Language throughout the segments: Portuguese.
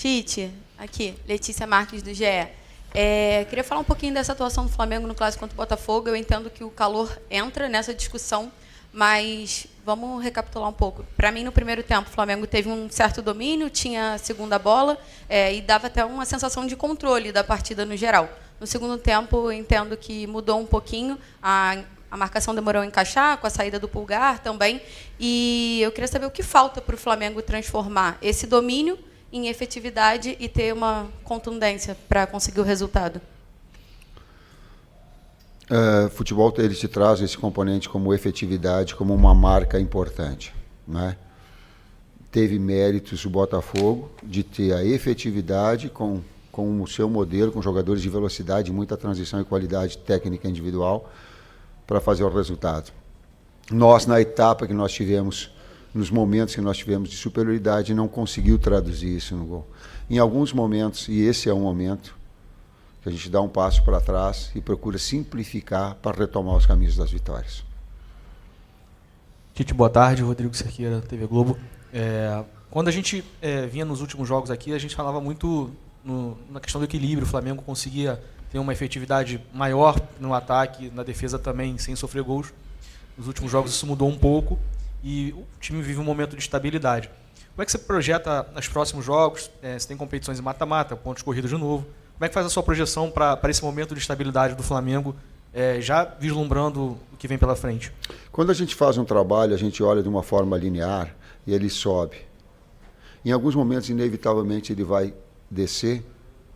Tite, aqui, Letícia Marques do GE. Queria falar um pouquinho dessa atuação do Flamengo no clássico contra o Botafogo. Eu entendo que o calor entra nessa discussão, mas vamos recapitular um pouco. Para mim, no primeiro tempo, o Flamengo teve um certo domínio, tinha a segunda bola e dava até uma sensação de controle da partida no geral. No segundo tempo, eu entendo que mudou um pouquinho, a marcação demorou a encaixar, com a saída do Pulgar também, e eu queria saber o que falta para o Flamengo transformar esse domínio em efetividade e ter uma contundência para conseguir o resultado. Futebol, ele te traz esse componente como efetividade, como uma marca importante, né? Teve méritos o Botafogo de ter a efetividade com o seu modelo, com jogadores de velocidade, muita transição e qualidade técnica individual para fazer o resultado. Nós, na etapa que nós tivemos, nos momentos que nós tivemos de superioridade, não conseguiu traduzir isso no gol. Em alguns momentos, e esse é um momento, que a gente dá um passo para trás e procura simplificar para retomar os caminhos das vitórias. Tite, boa tarde. Rodrigo Cerqueira, TV Globo. Quando a gente vinha nos últimos jogos aqui, a gente falava muito na questão do equilíbrio. O Flamengo conseguia ter uma efetividade maior no ataque, na defesa também, sem sofrer gols. Nos últimos jogos isso mudou um pouco e o time vive um momento de estabilidade. Como é que você projeta os próximos jogos? Você tem competições em mata-mata, pontos corridos de novo. Como é que faz a sua projeção para esse momento de estabilidade do Flamengo, já vislumbrando o que vem pela frente? Quando a gente faz um trabalho, a gente olha de uma forma linear e ele sobe. Em alguns momentos, inevitavelmente, ele vai descer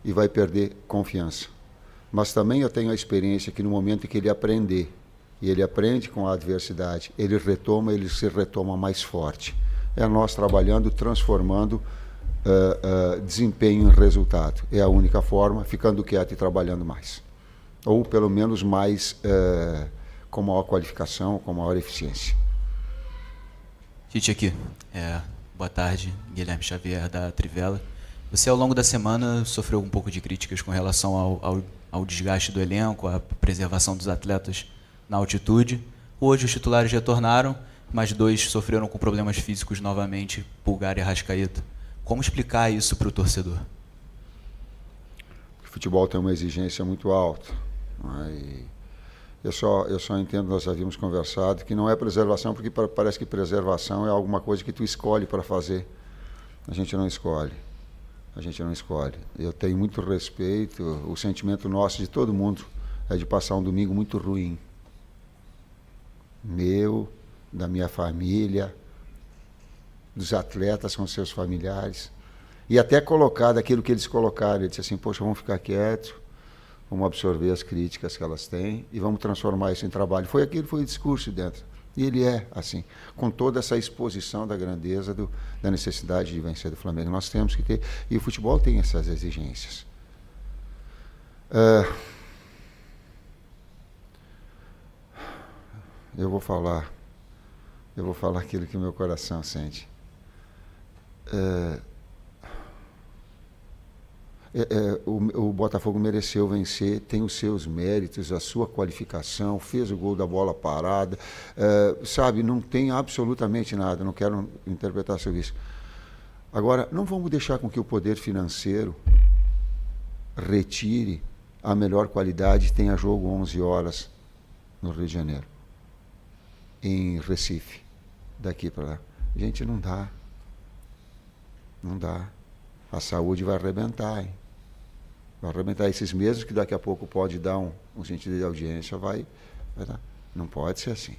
e vai perder confiança. Mas também eu tenho a experiência que no momento em que ele aprender, e ele aprende com a adversidade, ele se retoma mais forte. É nós trabalhando, transformando desempenho em resultado. É a única forma, ficando quieto e trabalhando mais. Ou pelo menos mais com maior qualificação, com maior eficiência. Tite aqui. Boa tarde, Guilherme Xavier da Trivela. Você ao longo da semana sofreu um pouco de críticas com relação ao desgaste do elenco, à preservação dos atletas na altitude. Hoje os titulares retornaram, mas 2 sofreram com problemas físicos novamente, Pulgar e Arrascaeta. Como explicar isso para o torcedor? O futebol tem uma exigência muito alta. Eu só entendo, nós havíamos conversado, que não é preservação, porque parece que preservação é alguma coisa que tu escolhe para fazer. A gente não escolhe. Eu tenho muito respeito, o sentimento nosso, de todo mundo, é de passar um domingo muito ruim. Meu, da minha família, dos atletas com seus familiares, e até colocar daquilo que eles colocaram. Ele disse assim, poxa, vamos ficar quietos, vamos absorver as críticas que elas têm e vamos transformar isso em trabalho. Foi o discurso dentro. E ele é assim, com toda essa exposição da grandeza da necessidade de vencer do Flamengo. Nós temos que ter, e o futebol tem essas exigências. Eu vou falar aquilo que o meu coração sente. O Botafogo mereceu vencer, tem os seus méritos, a sua qualificação, fez o gol da bola parada, sabe, não tem absolutamente nada, não quero interpretar sobre isso. Agora, não vamos deixar com que o poder financeiro retire a melhor qualidade e tenha jogo 11 horas no Rio de Janeiro, em Recife, daqui para lá. Gente, não dá. Não dá. A saúde vai arrebentar, hein? Vai arrebentar esses mesmos que daqui a pouco pode dar um sentido de audiência, vai dar. Não pode ser assim.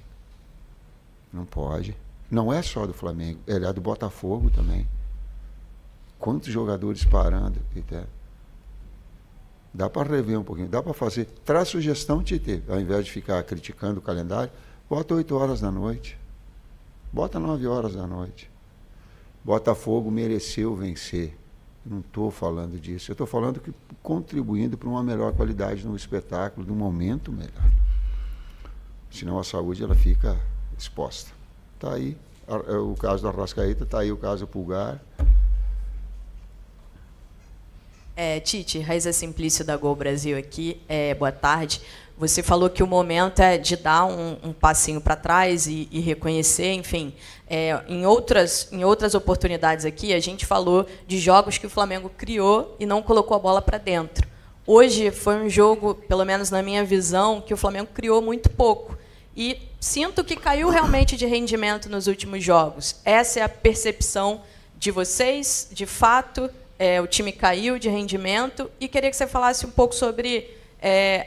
Não pode. Não é só do Flamengo, é do Botafogo também. Quantos jogadores parando? Dá para rever um pouquinho, dá para fazer. Traz sugestão, Tite, ao invés de ficar criticando o calendário, bota 8 horas da noite. Bota 9 horas da noite. Botafogo mereceu vencer. Não estou falando disso. Eu estou falando que contribuindo para uma melhor qualidade no espetáculo, de um momento melhor. Senão a saúde ela fica exposta. Está aí o caso do Arrascaeta, está aí o caso do Pulgar. Tite, Raíza Simplício da Gol Brasil aqui. Boa tarde. Você falou que o momento é de dar um passinho para trás e reconhecer, enfim. Em outras oportunidades aqui, a gente falou de jogos que o Flamengo criou e não colocou a bola para dentro. Hoje foi um jogo, pelo menos na minha visão, que o Flamengo criou muito pouco. E sinto que caiu realmente de rendimento nos últimos jogos. Essa é a percepção de vocês, de fato, o time caiu de rendimento, e queria que você falasse um pouco sobre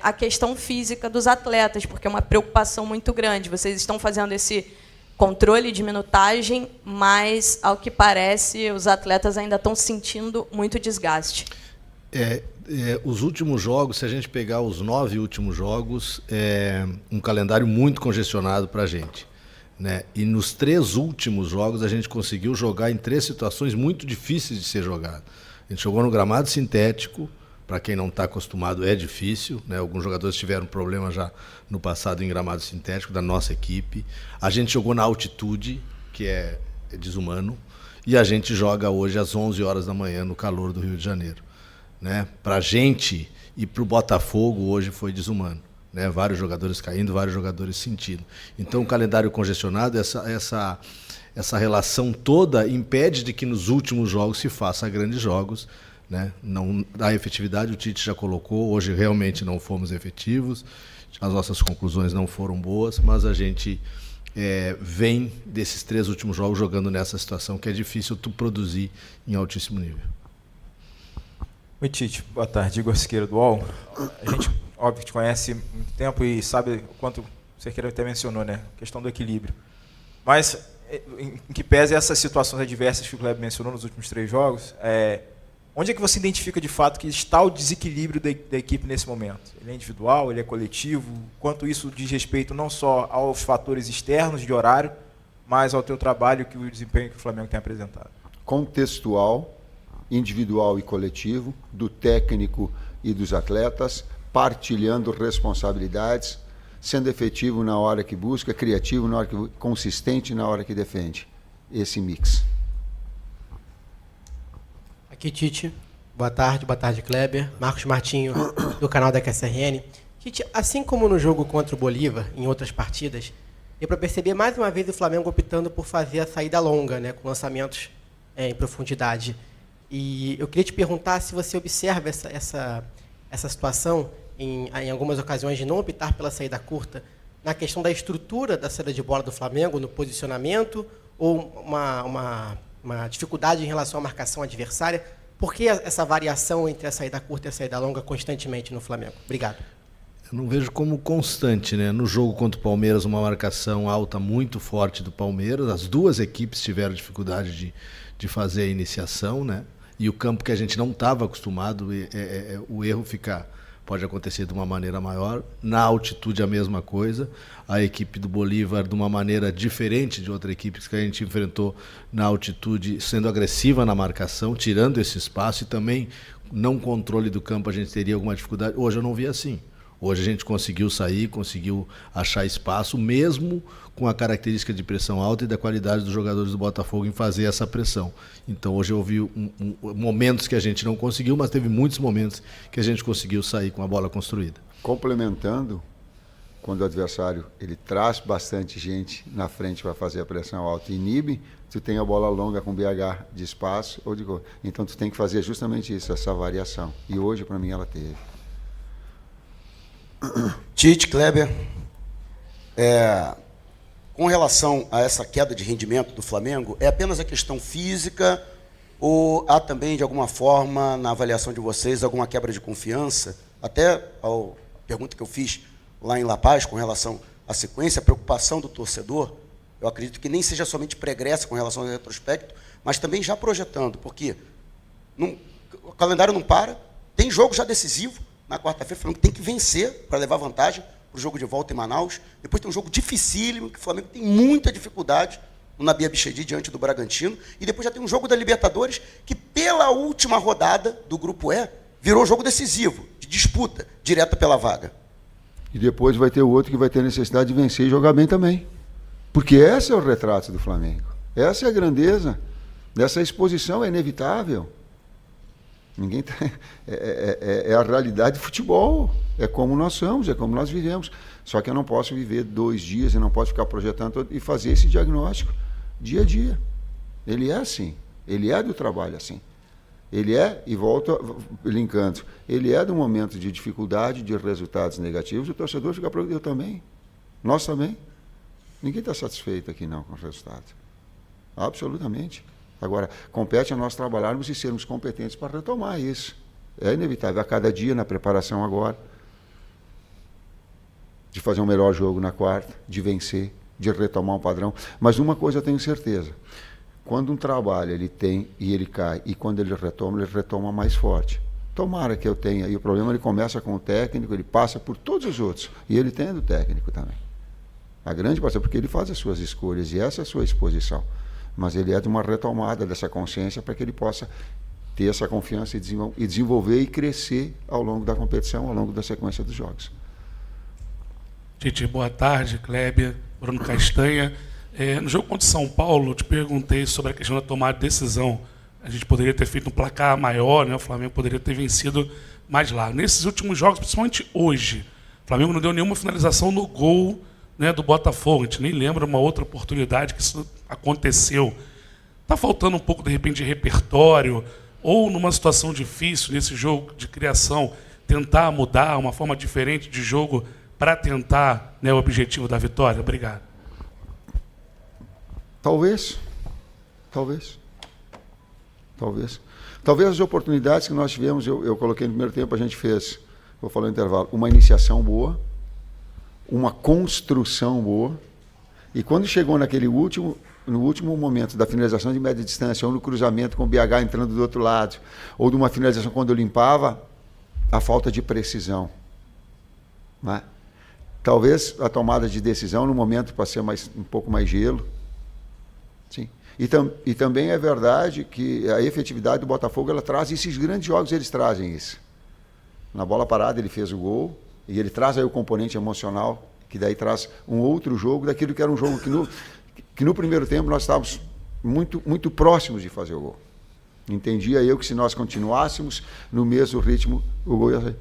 a questão física dos atletas, porque é uma preocupação muito grande. Vocês estão fazendo esse controle de minutagem, mas, ao que parece, os atletas ainda estão sentindo muito desgaste. Os últimos jogos, se a gente pegar os 9 últimos jogos, é um calendário muito congestionado para a gente, né? E nos 3 últimos jogos a gente conseguiu jogar em 3 situações muito difíceis de ser jogado. A gente jogou no gramado sintético, para quem não está acostumado é difícil, né? Alguns jogadores tiveram problema já no passado em gramado sintético da nossa equipe. A gente jogou na altitude, que é desumano, e a gente joga hoje às 11 horas da manhã no calor do Rio de Janeiro, né? Para a gente e para o Botafogo hoje foi desumano, né? Vários jogadores caindo, vários jogadores sentindo. Então o calendário congestionado, essa relação toda impede de que nos últimos jogos se faça grandes jogos, né? Não dá efetividade, o Tite já colocou, hoje realmente não fomos efetivos, as nossas conclusões não foram boas, mas a gente vem desses 3 últimos jogos jogando nessa situação que é difícil tu produzir em altíssimo nível. Oi, Tite. Boa tarde. Igor Siqueira do UOL. A gente, óbvio, te conhece há muito tempo e sabe o quanto o Cerqueira até mencionou, né? A questão do equilíbrio. Mas, em que pese essas situações adversas que o Kleber mencionou nos últimos 3 jogos, onde é que você identifica de fato que está o desequilíbrio da equipe nesse momento? Ele é individual, ele é coletivo? Quanto isso diz respeito não só aos fatores externos de horário, mas ao teu trabalho e o desempenho que o Flamengo tem apresentado? Contextual, individual e coletivo, do técnico e dos atletas, partilhando responsabilidades, sendo efetivo na hora que busca, criativo na hora que consistente na hora que defende. Esse mix. Aqui, Tite. Boa tarde, Kleber. Marcos Martinho, do canal da QSRN. Tite, assim como no jogo contra o Bolívar, em outras partidas, deu para perceber mais uma vez o Flamengo optando por fazer a saída longa, né, com lançamentos em profundidade. E eu queria te perguntar se você observa essa situação, em algumas ocasiões, de não optar pela saída curta, na questão da estrutura da saída de bola do Flamengo, no posicionamento, ou uma dificuldade em relação à marcação adversária. Por que essa variação entre a saída curta e a saída longa constantemente no Flamengo? Obrigado. Eu não vejo como constante, né? No jogo contra o Palmeiras, uma marcação alta muito forte do Palmeiras. As 2 equipes tiveram dificuldade de fazer a iniciação, né? E o campo que a gente não estava acostumado, o erro pode acontecer de uma maneira maior. Na altitude, a mesma coisa. A equipe do Bolívar, de uma maneira diferente de outra equipe que a gente enfrentou na altitude, sendo agressiva na marcação, tirando esse espaço, e também não controle do campo a gente teria alguma dificuldade. Hoje eu não vi assim. Hoje a gente conseguiu sair, conseguiu achar espaço, mesmo com a característica de pressão alta e da qualidade dos jogadores do Botafogo em fazer essa pressão. Então hoje eu vi momentos que a gente não conseguiu, mas teve muitos momentos que a gente conseguiu sair com a bola construída. Complementando, quando o adversário ele traz bastante gente na frente para fazer a pressão alta e inibe, tu tem a bola longa com BH de espaço ou de gol. Então tu tem que fazer justamente isso, essa variação. E hoje, para mim, ela teve. Tite, Kleber, com relação a essa queda de rendimento do Flamengo, é apenas a questão física ou há também, de alguma forma, na avaliação de vocês, alguma quebra de confiança? Até a pergunta que eu fiz lá em La Paz, com relação à sequência, a preocupação do torcedor, eu acredito que nem seja somente pregressa com relação ao retrospecto, mas também já projetando, porque o calendário não para, tem jogo já decisivo. Na quarta-feira, o Flamengo tem que vencer para levar vantagem para o jogo de volta em Manaus. Depois tem um jogo dificílimo, que o Flamengo tem muita dificuldade no Nabi Abichedi diante do Bragantino. E depois já tem um jogo da Libertadores, que pela última rodada do Grupo E, virou um jogo decisivo, de disputa, direta pela vaga. E depois vai ter o outro que vai ter necessidade de vencer e jogar bem também. Porque esse é o retrato do Flamengo. Essa é a grandeza dessa exposição, é inevitável. Ninguém tá, é a realidade do futebol, é como nós somos, é como nós vivemos. Só que eu não posso viver 2 dias, eu não posso ficar projetando e fazer esse diagnóstico dia a dia. Ele é assim, ele é do trabalho assim. Ele é, e volto linkando, ele é do momento de dificuldade, de resultados negativos, o torcedor fica preocupado, eu também, nós também. Ninguém está satisfeito aqui não com o resultado. Absolutamente. Agora, compete a nós trabalharmos e sermos competentes para retomar isso. É inevitável, a cada dia na preparação agora, de fazer um melhor jogo na quarta, de vencer, de retomar um padrão. Mas uma coisa eu tenho certeza, quando um trabalho ele tem e ele cai, e quando ele retoma mais forte. Tomara que eu tenha, e o problema ele começa com o técnico, ele passa por todos os outros, e ele tem do técnico também. A grande parte, porque ele faz as suas escolhas, e essa é a sua exposição. Mas ele é de uma retomada dessa consciência para que ele possa ter essa confiança e desenvolver e crescer ao longo da competição, ao longo da sequência dos jogos. Tite, boa tarde, Kleber, Bruno Castanha. No jogo contra São Paulo, eu te perguntei sobre a questão da tomada de decisão. A gente poderia ter feito um placar maior, né? O Flamengo poderia ter vencido mais lá. Nesses últimos jogos, principalmente hoje, o Flamengo não deu nenhuma finalização no gol, né, do Botafogo. A gente nem lembra uma outra oportunidade que isso aconteceu. Está faltando um pouco, de repente, de repertório, ou numa situação difícil, nesse jogo de criação, tentar mudar uma forma diferente de jogo para tentar, né, o objetivo da vitória? Obrigado. Talvez. Talvez as oportunidades que nós tivemos, eu coloquei no primeiro tempo, a gente fez, vou falar no intervalo, uma iniciação boa, uma construção boa, e quando chegou no último momento da finalização de média distância, ou no cruzamento com o BH entrando do outro lado, ou de uma finalização quando eu limpava, a falta de precisão. Né? Talvez a tomada de decisão no momento para ser um pouco mais gelo. Sim. E também é verdade que a efetividade do Botafogo, ela traz esses grandes jogos, eles trazem isso. Na bola parada ele fez o gol, e ele traz aí o componente emocional, que daí traz um outro jogo, daquilo que era um jogo que no primeiro tempo nós estávamos muito, muito próximos de fazer o gol. Entendia eu que se nós continuássemos no mesmo ritmo, o gol ia sair.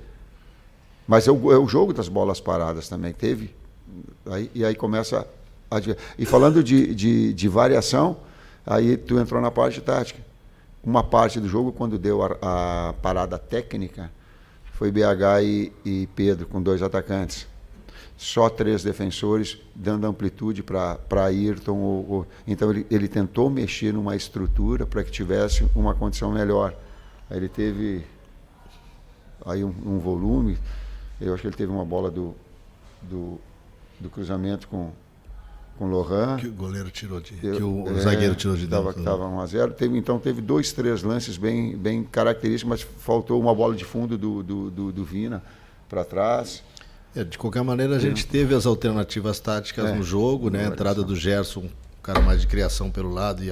Mas é o jogo das bolas paradas também, teve. E aí começa a... E falando de variação, aí tu entrou na parte tática. Uma parte do jogo, quando deu a parada técnica, foi BH e Pedro, com 2 atacantes. Só 3 defensores, dando amplitude para Ayrton. Então, ele tentou mexer numa estrutura para que tivesse uma condição melhor. Aí ele teve aí um volume. Eu acho que ele teve uma bola do cruzamento com o Lohan. Que o goleiro tirou o zagueiro tirou de dentro. Estava 1-0. Então teve 2, 3 lances bem característicos, mas faltou uma bola de fundo do Vina para trás. De qualquer maneira, a gente teve as alternativas táticas no jogo, né? A entrada do Gerson, um cara mais de criação pelo lado, e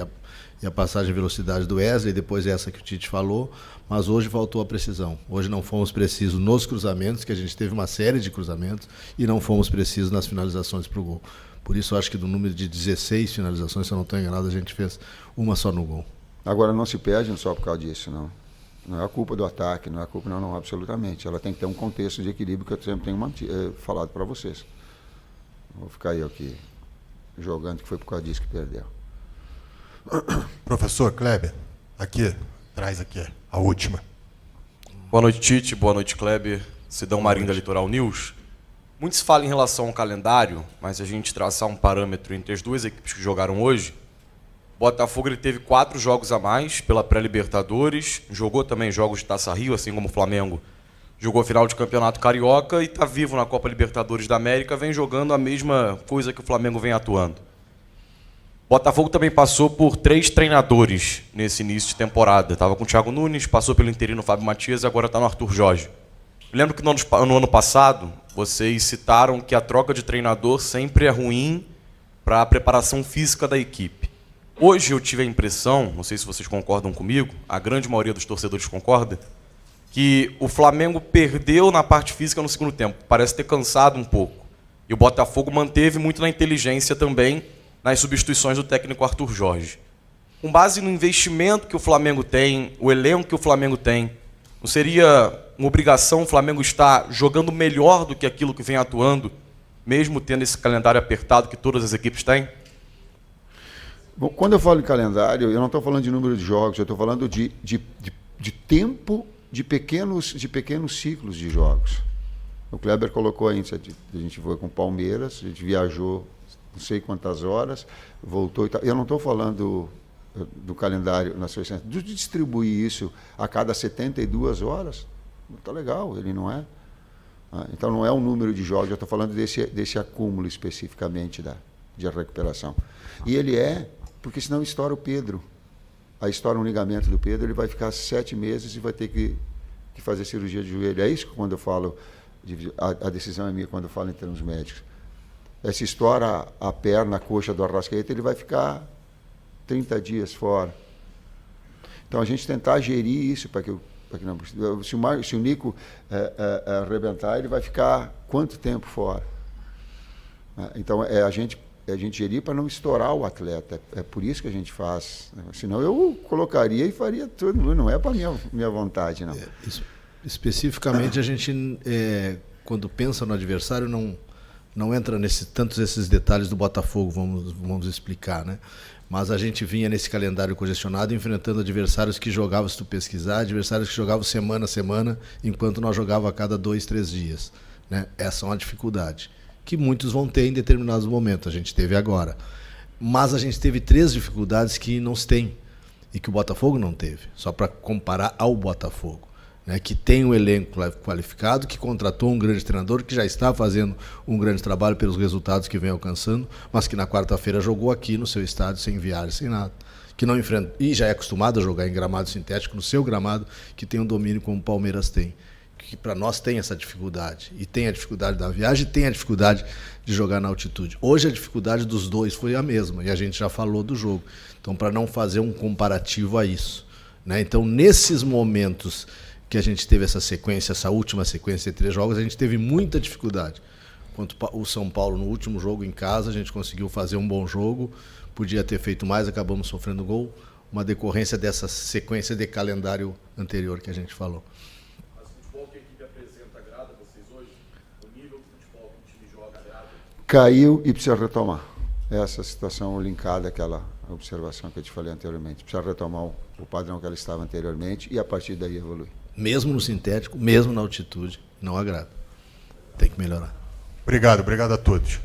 a passagem de velocidade do Wesley, depois essa que o Tite falou, mas hoje faltou a precisão. Hoje não fomos precisos nos cruzamentos, que a gente teve uma série de cruzamentos, e não fomos precisos nas finalizações para o gol. Por isso, eu acho que do número de 16 finalizações, se eu não estou enganado, a gente fez uma só no gol. Agora, não se perde só por causa disso, não. Não é a culpa do ataque, não é a culpa, não, absolutamente. Ela tem que ter um contexto de equilíbrio que eu sempre tenho falado para vocês. Não vou ficar eu aqui jogando que foi por causa disso que perdeu. Professor Kleber, traz aqui a última. Boa noite, Tite. Boa noite, Kleber. Sidão Marinho da Litoral News. Muito se fala em relação ao calendário, mas se a gente traçar um parâmetro entre as 2 equipes que jogaram hoje, Botafogo ele teve 4 jogos a mais pela pré-Libertadores, jogou também jogos de Taça Rio, assim como o Flamengo jogou a final de Campeonato Carioca e está vivo na Copa Libertadores da América, vem jogando a mesma coisa que o Flamengo vem atuando. Botafogo também passou por 3 treinadores nesse início de temporada. Estava com o Thiago Nunes, passou pelo interino Fábio Matias e agora está no Arthur Jorge. Eu lembro que no ano passado, vocês citaram que a troca de treinador sempre é ruim para a preparação física da equipe. Hoje eu tive a impressão, não sei se vocês concordam comigo, a grande maioria dos torcedores concorda, que o Flamengo perdeu na parte física no segundo tempo. Parece ter cansado um pouco. E o Botafogo manteve muito na inteligência também nas substituições do técnico Arthur Jorge. Com base no investimento que o Flamengo tem, o elenco que o Flamengo tem, Não seria uma obrigação o Flamengo estar jogando melhor do que aquilo que vem atuando, mesmo tendo esse calendário apertado que todas as equipes têm? Bom, quando eu falo em calendário, eu não estou falando de número de jogos, eu estou falando de tempo de pequenos ciclos de jogos. O Kleber colocou aí, a gente foi com o Palmeiras, a gente viajou não sei quantas horas, voltou e tal. Eu não estou falando do calendário na sua essência, de distribuir isso a cada 72 horas, está legal, ele não é. Então não é um número de jogos, eu estou falando desse acúmulo especificamente de recuperação. E ele porque senão estoura o Pedro. Aí estoura um ligamento do Pedro, ele vai ficar 7 meses e vai ter que fazer cirurgia de joelho. É isso que quando eu falo, a decisão é minha quando eu falo em termos médicos. Se estoura a perna, a coxa do Arrascaeta, ele vai ficar 30 dias fora. Então a gente tentar gerir isso para que não, se o Nico arrebentar, ele vai ficar quanto tempo fora? Então a gente gerir para não estourar o atleta. É por isso que a gente faz. Senão eu colocaria e faria tudo. Não é para minha vontade, não. Especificamente, a gente, quando pensa no adversário, não entra tantos esses detalhes do Botafogo, vamos explicar, né? Mas a gente vinha nesse calendário congestionado enfrentando adversários que jogavam, se tu pesquisar, adversários que jogavam semana a semana, enquanto nós jogávamos a cada 2, 3 dias. Né? Essa é uma dificuldade que muitos vão ter em determinados momentos. A gente teve agora. Mas a gente teve 3 dificuldades que não se tem e que o Botafogo não teve, só para comparar ao Botafogo. Né, que tem um elenco qualificado, que contratou um grande treinador, que já está fazendo um grande trabalho pelos resultados que vem alcançando, mas que na quarta-feira jogou aqui no seu estádio, sem viagem, sem nada. Que não enfrenta, e já é acostumado a jogar em gramado sintético, no seu gramado, que tem um domínio como o Palmeiras tem. Que para nós tem essa dificuldade. E tem a dificuldade da viagem, e tem a dificuldade de jogar na altitude. Hoje a dificuldade dos dois foi a mesma, e a gente já falou do jogo. Então, para não fazer um comparativo a isso. Né? Então, nesses momentos que a gente teve essa última sequência de 3 jogos, a gente teve muita dificuldade. Quanto o São Paulo, no último jogo em casa, a gente conseguiu fazer um bom jogo, podia ter feito mais, acabamos sofrendo gol, uma decorrência dessa sequência de calendário anterior que a gente falou. Mas o futebol que a equipe apresenta agrada vocês hoje? O nível do futebol que o time joga agrada? Caiu e precisa retomar. Essa situação linkada àquela observação que eu te falei anteriormente. Precisa retomar o padrão que ela estava anteriormente e a partir daí evoluir. Mesmo no sintético, mesmo na altitude, não agrada. Tem que melhorar. Obrigado a todos.